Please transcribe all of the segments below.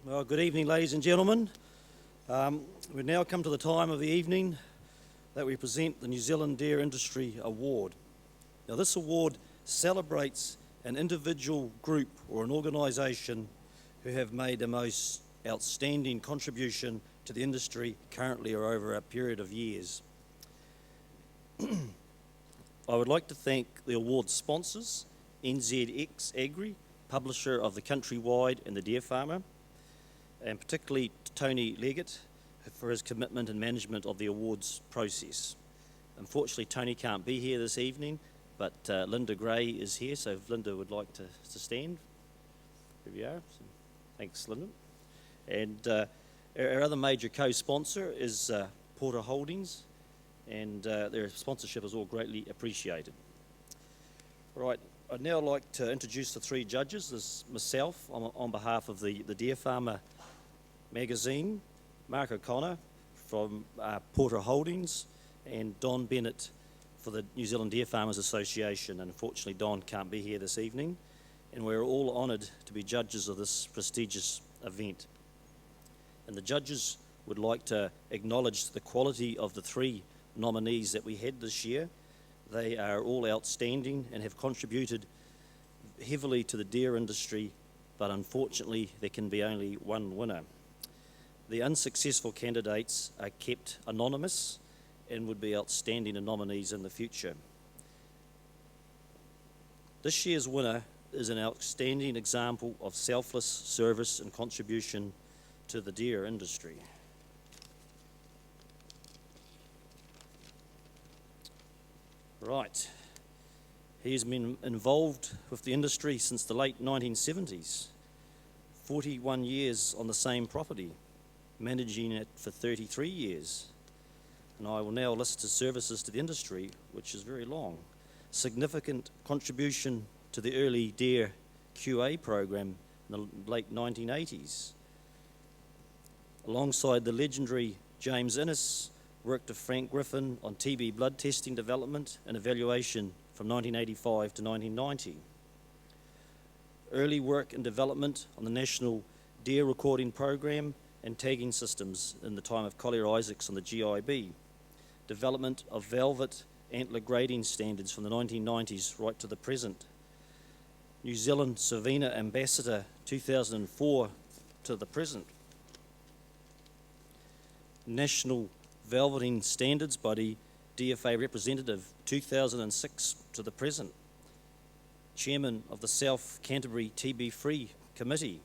Well, good evening, ladies and gentlemen. We've now come to the time of the evening that we present the New Zealand Deer Industry Award. Now, this award celebrates an individual group or an organisation who have made the most outstanding contribution to the industry currently or over a period of years. I would like to thank the award sponsors, NZX Agri, publisher of the Countrywide and the Deer Farmer, and particularly Tony Leggett for his commitment and management of the awards process. Unfortunately, Tony can't be here this evening, but Linda Gray is here, so if Linda would like to stand. Here we are. Thanks, Linda. And our other major co-sponsor is Porter Holdings, and their sponsorship is all greatly appreciated. All right, I'd now like to introduce the three judges. There's myself on behalf of the Deer Farmer magazine, Mark O'Connor from Porter Holdings, and Don Bennett for the New Zealand Deer Farmers Association. And unfortunately, Don can't be here this evening, and we're all honoured to be judges of this prestigious event. And the judges would like to acknowledge the quality of the three nominees that we had this year. They are all outstanding and have contributed heavily to the deer industry, but unfortunately there can be only one winner. The unsuccessful candidates are kept anonymous and would be outstanding nominees in the future. This year's winner is an outstanding example of selfless service and contribution to the deer industry. Right. He has been involved with the industry since the late 1970s, 41 years on the same property, managing it for 33 years. And I will now list his services to the industry, which is very long. Significant contribution to the early deer QA program in the late 1980s. Alongside the legendary James Innes, worked with Frank Griffin on TB blood testing development and evaluation from 1985 to 1990. Early work and development on the National Deer Recording Program and tagging systems in the time of Collier Isaacs on the GIB. Development of velvet antler grading standards from the 1990s right to the present. New Zealand Savina Ambassador 2004 to the present. National Velveting Standards Body DFA Representative 2006 to the present. Chairman of the South Canterbury TB Free Committee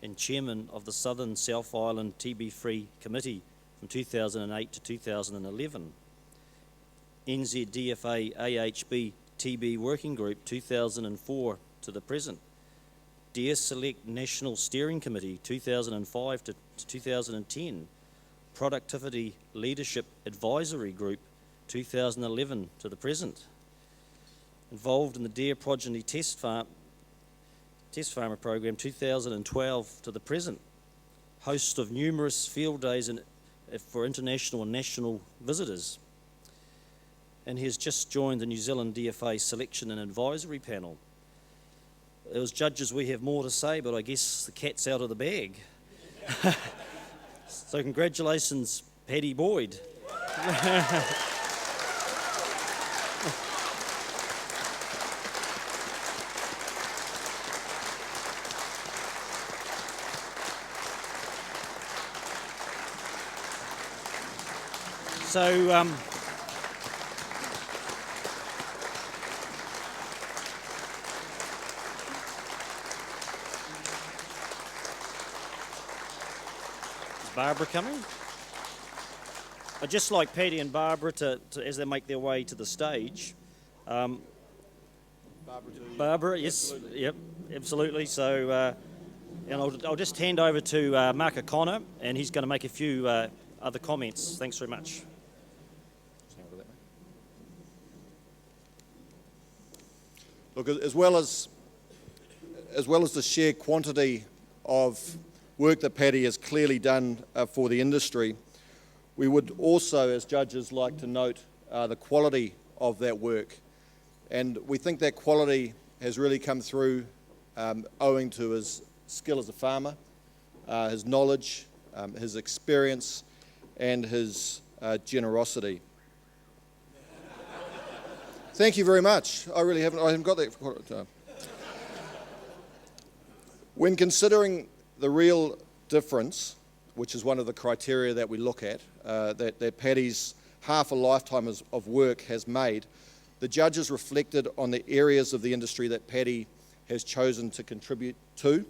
and Chairman of the Southern South Island TB Free Committee from 2008 to 2011. NZDFA AHB TB Working Group 2004 to the present. Deer Select National Steering Committee 2005 to 2010. Productivity Leadership Advisory Group 2011 to the present. Involved in the Deer Progeny Test Farmer Program 2012 to the present. Host of numerous field days for international and national visitors. And he has just joined the New Zealand DFA Selection and Advisory Panel. As judges, we have more to say, but I guess the cat's out of the bag. So congratulations, Paddy Boyd. So, is Barbara coming? I'd just like Paddy and Barbara to as they make their way to the stage. Barbara, yes, absolutely. Yep, absolutely. So, and I'll just hand over to Mark O'Connor, and he's going to make a few other comments. Thanks very much. Look, as well as the sheer quantity of work that Paddy has clearly done for the industry, we would also, as judges, like to note the quality of that work. And we think that quality has really come through owing to his skill as a farmer, his knowledge, his experience, and his generosity. Thank you very much. I haven't got that for quite a time. When considering the real difference, which is one of the criteria that we look at, that Paddy's half a lifetime of work has made, the judges reflected on the areas of the industry that Paddy has chosen to contribute to.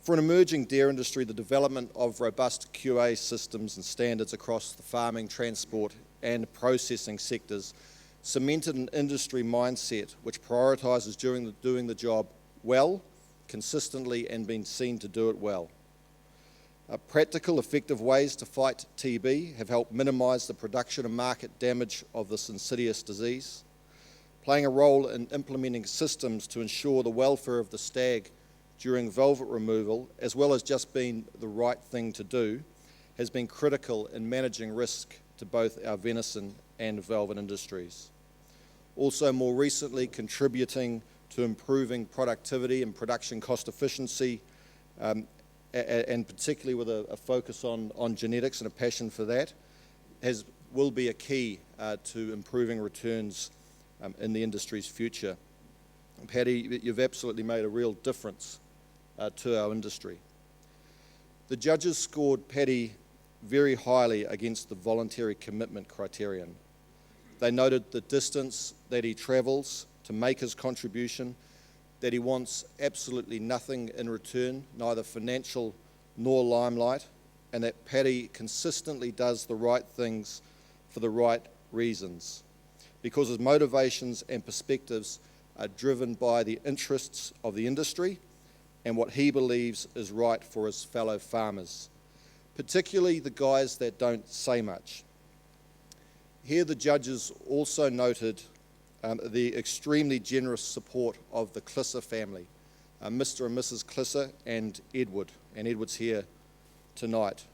For an emerging dairy industry, the development of robust QA systems and standards across the farming, transport and processing sectors cemented an industry mindset which prioritises doing the job well, consistently, and being seen to do it well. Practical, effective ways to fight TB have helped minimise the production and market damage of this insidious disease. Playing a role in implementing systems to ensure the welfare of the stag during velvet removal, as well as just being the right thing to do, has been critical in managing risk to both our venison and velvet industries. Also, more recently, contributing to improving productivity and production cost efficiency, and particularly with a focus on genetics and a passion for that, will be a key to improving returns in the industry's future. And Paddy, you've absolutely made a real difference to our industry. The judges scored Paddy very highly against the voluntary commitment criterion. They noted the distance that he travels to make his contribution, that he wants absolutely nothing in return, neither financial nor limelight, and that Paddy consistently does the right things for the right reasons, because his motivations and perspectives are driven by the interests of the industry and what he believes is right for his fellow farmers, particularly the guys that don't say much. Here the judges also noted the extremely generous support of the Clisser family, Mr. and Mrs. Clisser and Edward, and Edward's here tonight.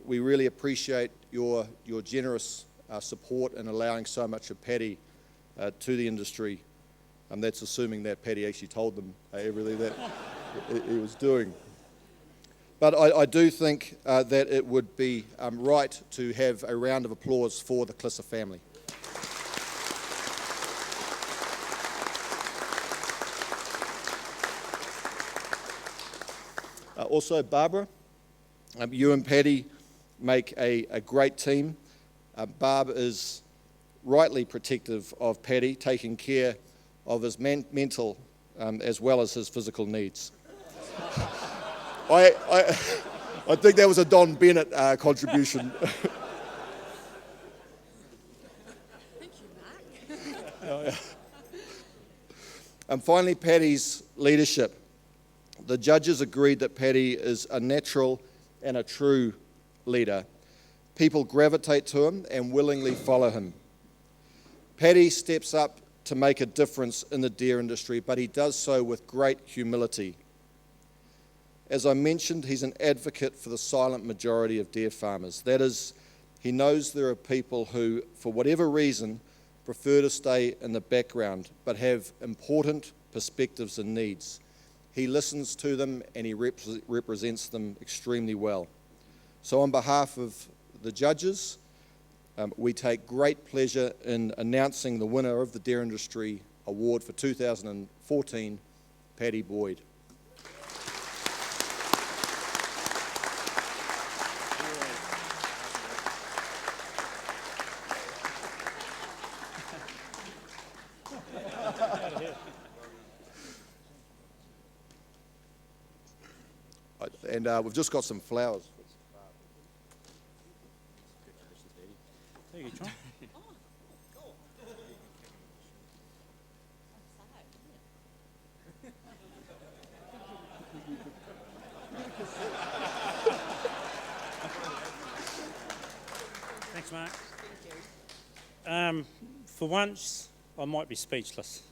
We really appreciate your generous support in allowing so much of Paddy to the industry. That's assuming that Paddy actually told them everything that he was doing. But I do think that it would be right to have a round of applause for the Clisser family. Also, Barbara, you and Paddy make a great team. Barb is rightly protective of Paddy, taking care of his mental as well as his physical needs. I think that was a Don Bennett contribution. Thank you, Mark. And finally, Paddy's leadership. The judges agreed that Paddy is a natural and a true leader. People gravitate to him and willingly follow him. Paddy steps up to make a difference in the dairy industry, but he does so with great humility. As I mentioned, he's an advocate for the silent majority of dairy farmers. That is, he knows there are people who, for whatever reason, prefer to stay in the background, but have important perspectives and needs. He listens to them and he represents them extremely well. So on behalf of the judges, we take great pleasure in announcing the winner of the Dairy Industry Award for 2014, Paddy Boyd. And we've just got some flowers. Thank you, John. Thanks, Mark. For once, I might be speechless.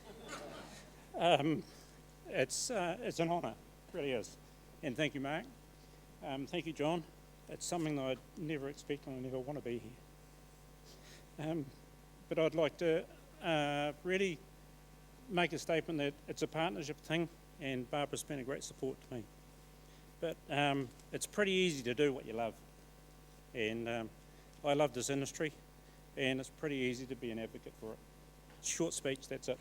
It's an honour, it really is. And thank you, Mark. Thank you, John. It's something that I'd never expect and I never want to be here. But I'd like to really make a statement that it's a partnership thing, and Barbara's been a great support to me. but it's pretty easy to do what you love. And I love this industry, and it's pretty easy to be an advocate for it. Short speech, that's it.